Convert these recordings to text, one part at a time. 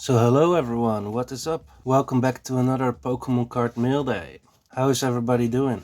So hello everyone, what is up? Welcome back to another Pokemon card mail day. How is everybody doing?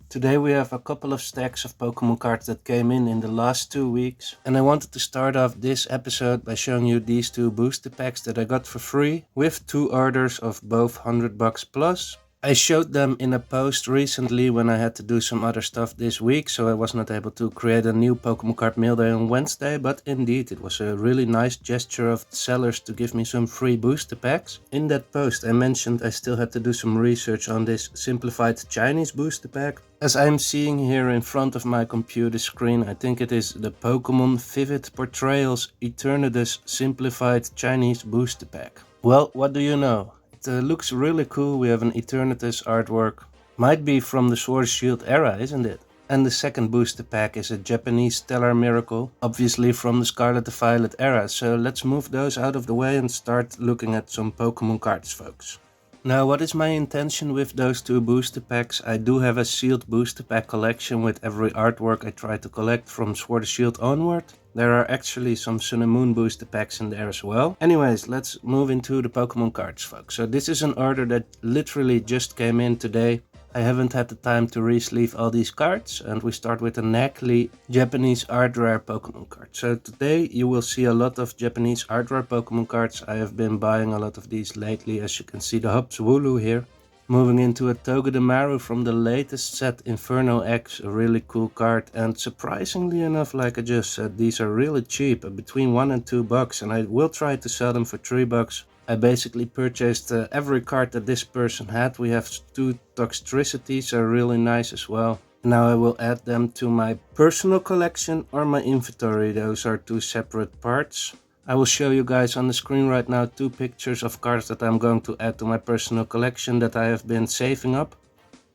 Today we have a couple of stacks of Pokemon cards that came in the last 2 weeks, and I wanted to start off this episode by showing you these two booster packs that I got for free with 2 orders of both $100 plus. I showed them in a post recently when I had to do some other stuff this week, so I was not able to create a new Pokemon card mail day on Wednesday, but indeed it was a really nice gesture of the sellers to give me some free booster packs. In that post I mentioned I still had to do some research on this simplified Chinese booster pack. As I'm seeing here in front of my computer screen, I think it is the Pokemon Vivid Portrayals Eternatus Simplified Chinese booster pack. Well, what do you know? It looks really cool. We have an Eternatus artwork. Might be from the Sword and Shield era, isn't it? And the second booster pack is a Japanese Stellar Miracle, obviously from the Scarlet and Violet era. So let's move those out of the way and start looking at some Pokemon cards, folks. Now, what is my intention with those two booster packs? I do have a sealed booster pack collection with every artwork I try to collect from Sword and Shield onward. There are actually some Sun and Moon booster packs in there as well. Anyways, let's move into the Pokemon cards, folks. So this is an order that literally just came in today. I haven't had the time to re-sleeve all these cards, and we start with a Nacli Japanese art rare Pokemon card. So today you will see a lot of Japanese art rare Pokemon cards. I have been buying a lot of these lately, as you can see the Hops Wooloo here. Moving into a Togedemaru from the latest set, Inferno X, a really cool card, and surprisingly enough, like I just said, these are really cheap, between $1 and $2, and I will try to sell them for $3. I basically purchased every card that this person had. We have 2 Toxtricities, are really nice as well. Now I will add them to my personal collection or my inventory. Those are 2 separate parts. I will show you guys on the screen right now 2 pictures of cards that I'm going to add to my personal collection that I have been saving up.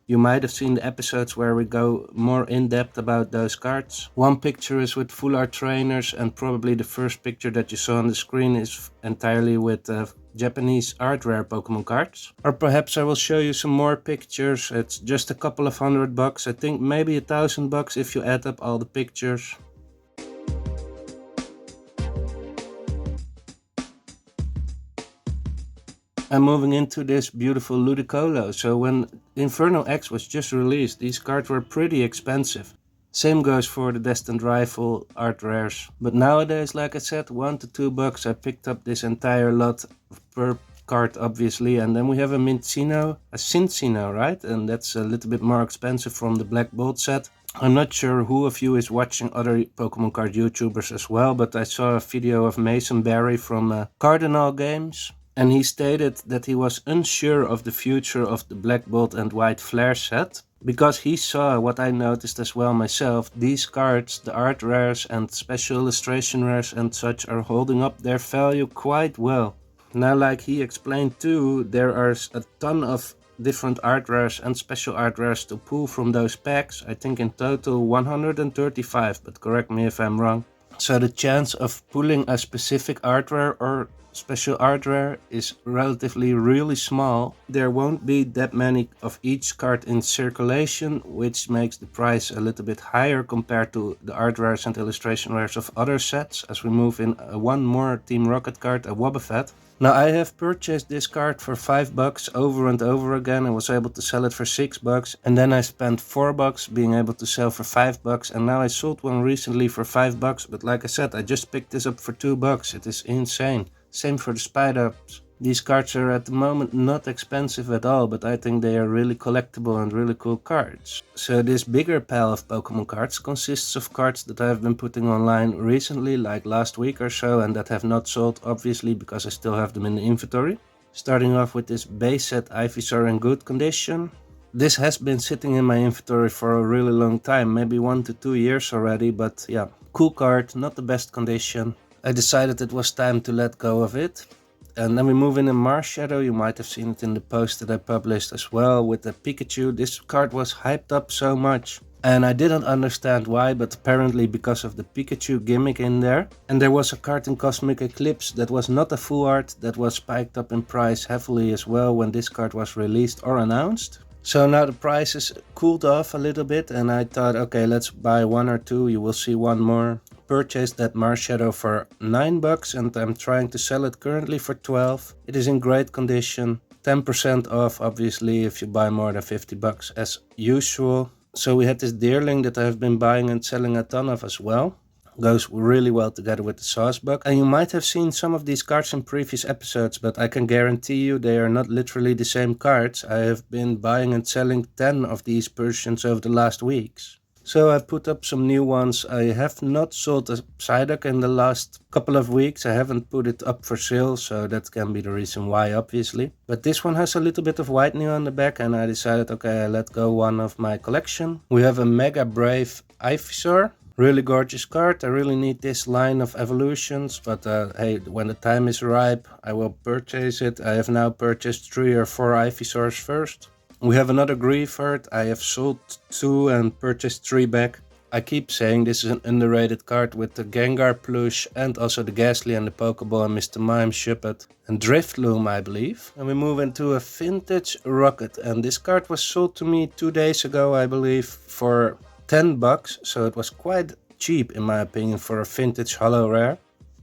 You might have seen the episodes where we go more in depth about those cards. One picture is with full art trainers, and probably the first picture that you saw on the screen is entirely with Japanese art rare Pokemon cards. Or perhaps I will show you some more pictures. It's just a couple of $100. I think maybe $1,000 if you add up all the pictures. I'm moving into this beautiful Ludicolo. So when Inferno X was just released, these cards were pretty expensive. Same goes for the Destined Rifle art rares. But nowadays, like I said, $1 to $2. I picked up this entire lot per card, obviously. And then we have a Cinccino, right? And that's a little bit more expensive from the Black Bolt set. I'm not sure who of you is watching other Pokemon card YouTubers as well, but I saw a video of Mason Barry from Cardinal Games. And he stated that he was unsure of the future of the Black Bolt and White Flare set, because he saw what I noticed as well myself. These cards, the art rares and special illustration rares and such, are holding up their value quite well. Now, like he explained too, there are a ton of different art rares and special art rares to pull from those packs. I think in total 135, but correct me if I'm wrong. So the chance of pulling a specific art rare or special art rare is relatively really small. There won't be that many of each card in circulation, which makes the price a little bit higher compared to the art rares and illustration rares of other sets, as we move in one more Team Rocket card, a Wobbuffet. Now I have purchased this card for $5 over and over again and was able to sell it for $6, and then I spent $4 being able to sell for $5, and now I sold one recently for $5, but like I said, I just picked this up for $2. It is insane. Same for the Spider-Ups. These cards are at the moment not expensive at all, but I think they are really collectible and really cool cards. So this bigger pile of Pokemon cards consists of cards that I have been putting online recently, like last week or so, and that have not sold, obviously, because I still have them in the inventory. Starting off with this base set Ivysaur in good condition. This has been sitting in my inventory for a really long time, maybe 1 to 2 years already, but yeah, cool card, not the best condition. I decided it was time to let go of it. And then we move in a Marshadow. You might have seen it in the post that I published as well with the Pikachu. This card was hyped up so much, and I didn't understand why, but apparently because of the Pikachu gimmick in there. And there was a card in Cosmic Eclipse that was not a full art, that was spiked up in price heavily as well when this card was released or announced. So now the prices cooled off a little bit, and I thought, okay, let's buy 1 or 2. You will see one more. purchased that Marshadow for $9 and I'm trying to sell it currently for $12. It is in great condition. 10% off obviously if you buy more than $50 as usual. So we had this Deerling that I've been buying and selling a ton of as well. Goes really well together with the Sawsbuck. And you might have seen some of these cards in previous episodes, but I can guarantee you they are not literally the same cards. I have been buying and selling 10 of these Persians over the last weeks. So I put up some new ones. I have not sold a Psyduck in the last couple of weeks. I haven't put it up for sale, so that can be the reason why, obviously. But this one has a little bit of whitening on the back, and I decided, okay, I let go one of my collection. We have a Mega Brave Ivysaur. Really gorgeous card. I really need this line of evolutions, but hey, when the time is ripe, I will purchase it. I have now purchased 3 or 4 Ivysaurs first. We have another Greavard. I have sold 2 and purchased 3 back. I keep saying this is an underrated card with the Gengar plush and also the Ghastly and the Pokeball and Mr. Mime, Shuppet and Drifloon, I believe. And we move into a vintage Rocket, and this card was sold to me 2 days ago, I believe, for $10, so it was quite cheap in my opinion for a vintage holo rare.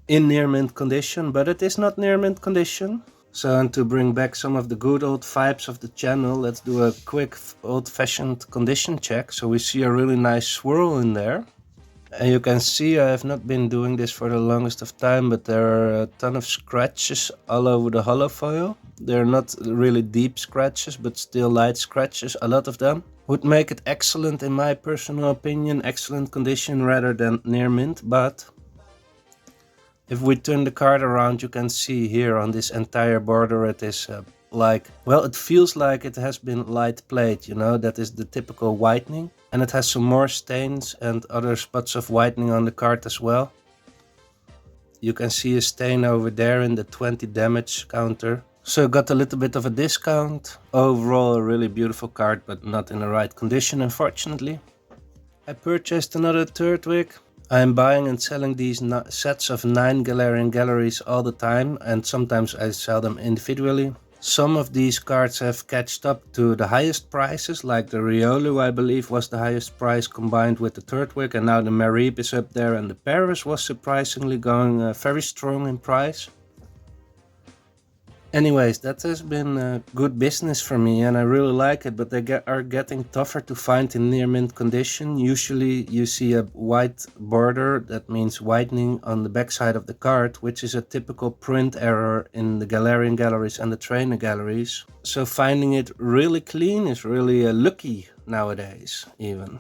In near mint condition, but it is not near mint condition. So, and to bring back some of the good old vibes of the channel, let's do a quick old-fashioned condition check. So we see a really nice swirl in there. And you can see I have not been doing this for the longest of time, but there are a ton of scratches all over the holo foil. They're not really deep scratches, but still light scratches, a lot of them. Would make it excellent in my personal opinion, excellent condition rather than near mint, but if we turn the card around, you can see here on this entire border it is it feels like it has been light played, you know, that is the typical whitening. And it has some more stains and other spots of whitening on the card as well. You can see a stain over there in the 20 damage counter. So got a little bit of a discount. Overall a really beautiful card, but not in the right condition unfortunately. I purchased another Turtwig. I am buying and selling these sets of 9 Galarian Galleries all the time, and sometimes I sell them individually. Some of these cards have catched up to the highest prices, like the Riolu I believe was the highest price combined with the Turtwig, and now the Mareep is up there, and the Paris was surprisingly going very strong in price. Anyways, that has been good business for me and I really like it, but they are getting tougher to find in near mint condition. Usually you see a white border, that means whitening on the backside of the card, which is a typical print error in the Galarian Galleries and the Trainer Galleries. So finding it really clean is really lucky nowadays even.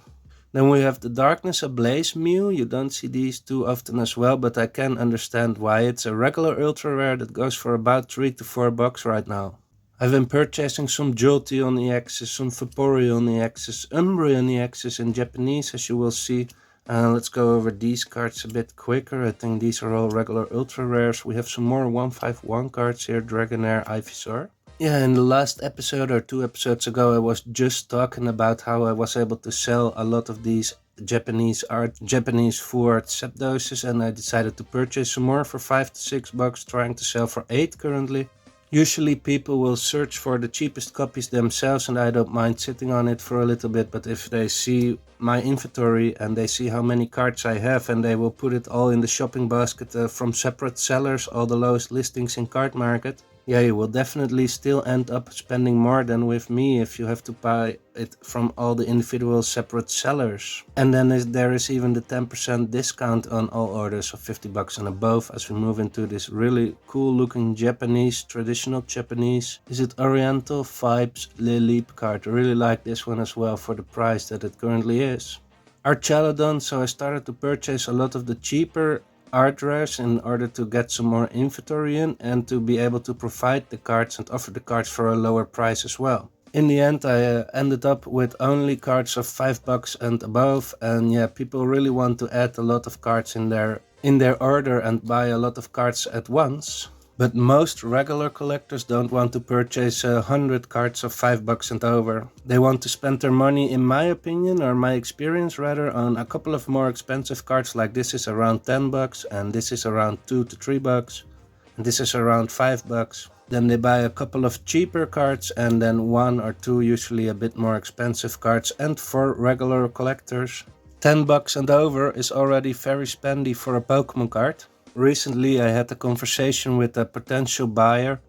Then we have the Darkness Ablaze Mew. You don't see these too often as well, but I can understand why. It's a regular ultra rare that goes for about $3 to $4 right now. I've been purchasing some Jolteon EXs, some Vaporeon EXs, Umbreon EXs in Japanese, as you will see. Let's go over these cards a bit quicker. I think these are all regular ultra rares. We have some more 151 cards here, Dragonair, Ivysaur. Yeah, in the last episode or 2 episodes ago I was just talking about how I was able to sell a lot of these Japanese full art Zapdoses, and I decided to purchase some more for $5 to $6, trying to sell for $8 currently. Usually people will search for the cheapest copies themselves and I don't mind sitting on it for a little bit, but if they see my inventory and they see how many cards I have and they will put it all in the shopping basket from separate sellers, all the lowest listings in Card Market, yeah, you will definitely still end up spending more than with me if you have to buy it from all the individual separate sellers. And then there is even the 10% discount on all orders of $50 and above as we move into this really cool looking Japanese, traditional Japanese. Is it Oriental Vibes Lileep card? I really like this one as well for the price that it currently is. Archaludon, so I started to purchase a lot of the cheaper art rares in order to get some more inventory in and to be able to provide the cards and offer the cards for a lower price as well. In the end I ended up with only cards of $5 and above, and yeah, people really want to add a lot of cards in their order and buy a lot of cards at once. But most regular collectors don't want to purchase 100 cards of $5 and over. They want to spend their money, in my opinion, or my experience rather, on a couple of more expensive cards, like this is around $10 and this is around $2 to $3 and this is around $5. Then they buy a couple of cheaper cards and then 1 or 2 usually a bit more expensive cards. And for regular collectors, $10 and over is already very spendy for a Pokemon card. Recently I had a conversation with a potential buyer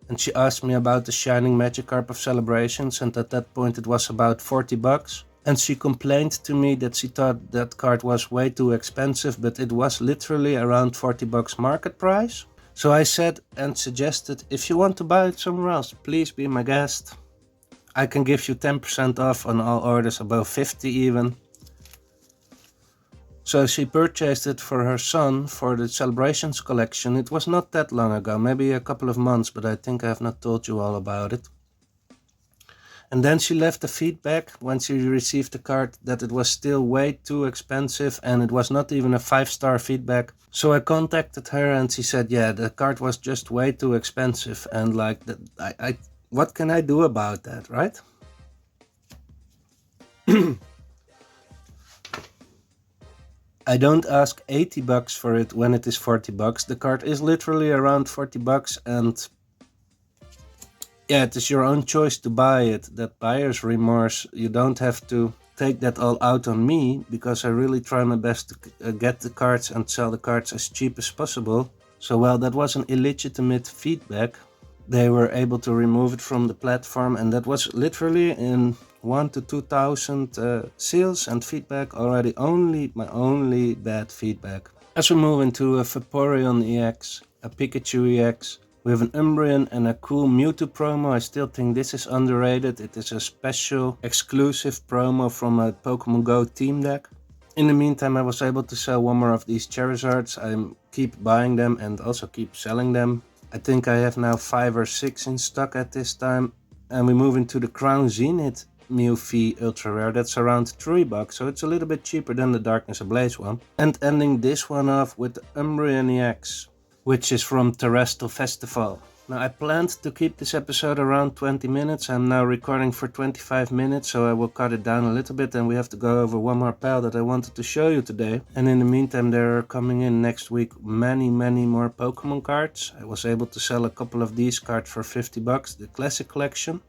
and she asked me about the Shining Magikarp of Celebrations, and at that point it was about $40. And she complained to me that she thought that card was way too expensive, but it was literally around $40 market price. So I said and suggested, if you want to buy it somewhere else, please be my guest. I can give you 10% off on all orders above 50 even. So she purchased it for her son for the Celebrations collection. It was not that long ago, maybe a couple of months, but I think I have not told you all about it. And then she left a feedback when she received the card that it was still way too expensive and it was not even a 5-star feedback. So I contacted her and she said, yeah, the card was just way too expensive, and like what can I do about that, right? I don't ask $80 for it when it is $40. The card is literally around $40, and yeah, it is your own choice to buy it. That buyer's remorse, you don't have to take that all out on me, because I really try my best to get the cards and sell the cards as cheap as possible. So while that was an illegitimate feedback, they were able to remove it from the platform, and that was literally in 1,000 to 2,000 sales and feedback already. My only bad feedback. As we move into a Vaporeon EX, a Pikachu EX, we have an Umbreon and a cool Mewtwo promo. I still think this is underrated. It is a special exclusive promo from a Pokemon Go team deck. In the meantime, I was able to sell one more of these Charizards. I keep buying them and also keep selling them. I think I have now 5 or 6 in stock at this time. And we move into the Crown Zenith Mew V Ultra Rare. That's around $3, so it's a little bit cheaper than the Darkness Ablaze one. And ending this one off with the Umbreon EX, which is from Terrestrial Festival. Now I planned to keep this episode around 20 minutes. I'm now recording for 25 minutes, so I will cut it down a little bit, and we have to go over one more pal that I wanted to show you today. And in the meantime, there are coming in next week many more Pokemon cards. I was able to sell a couple of these cards for $50, the Classic Collection.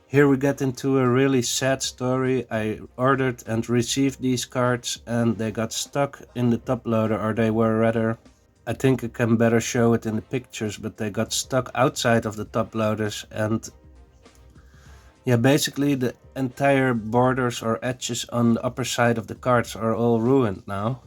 Here we get into a really sad story. I ordered and received these cards and they got stuck in the top loader, or they were rather, I think I can better show it in the pictures, but they got stuck outside of the top loaders, and yeah, basically the entire borders or edges on the upper side of the cards are all ruined now.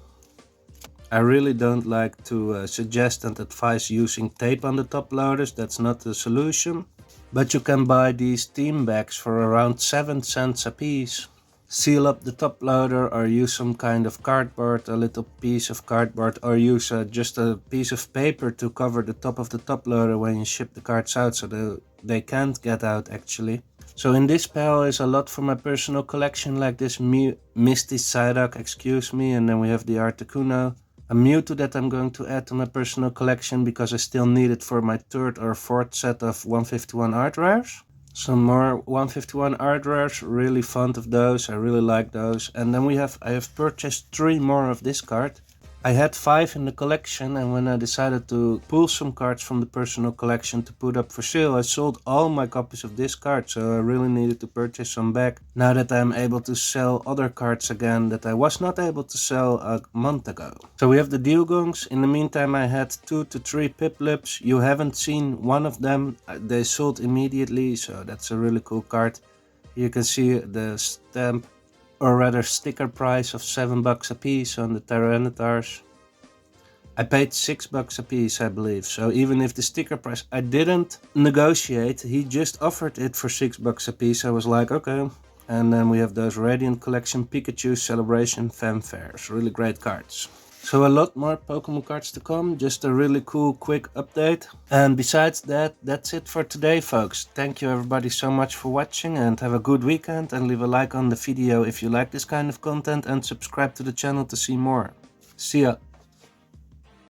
I really don't like to suggest and advise using tape on the top loaders. That's not the solution. But you can buy these team bags for around 7 cents a piece. Seal up the top loader, or use some kind of cardboard, a little piece of cardboard, or use just a piece of paper to cover the top of the top loader when you ship the cards out, so they can't get out actually. So in this pile is a lot for my personal collection, like this Misty Psyduck, excuse me, and then we have the Articuno. A Mewtwo that I'm going to add to my personal collection because I still need it for my 3rd or 4th set of 151 art rares. Some more 151 art rares, really fond of those, I really like those. And then I have purchased 3 more of this card. I had 5 in the collection, and when I decided to pull some cards from the personal collection to put up for sale, I sold all my copies of this card, so I really needed to purchase some back now that I'm able to sell other cards again that I was not able to sell a month ago. So we have the Dewgongs. In the meantime, I had 2 to 3 Piplups. You haven't seen one of them. They sold immediately, so that's a really cool card. You can see the stamp, or rather sticker price of $7 a piece on the Tyranitar's. I paid $6 a piece, I believe. So even if the sticker price, I didn't negotiate, he just offered it for $6 a piece. I was like, okay. And then we have those Radiant Collection Pikachu Celebration Fanfares, really great cards. So a lot more Pokemon cards to come, just a really cool quick update. And besides that, that's it for today folks. Thank you everybody so much for watching, and have a good weekend, and leave a like on the video if you like this kind of content, and subscribe to the channel to see more. See ya!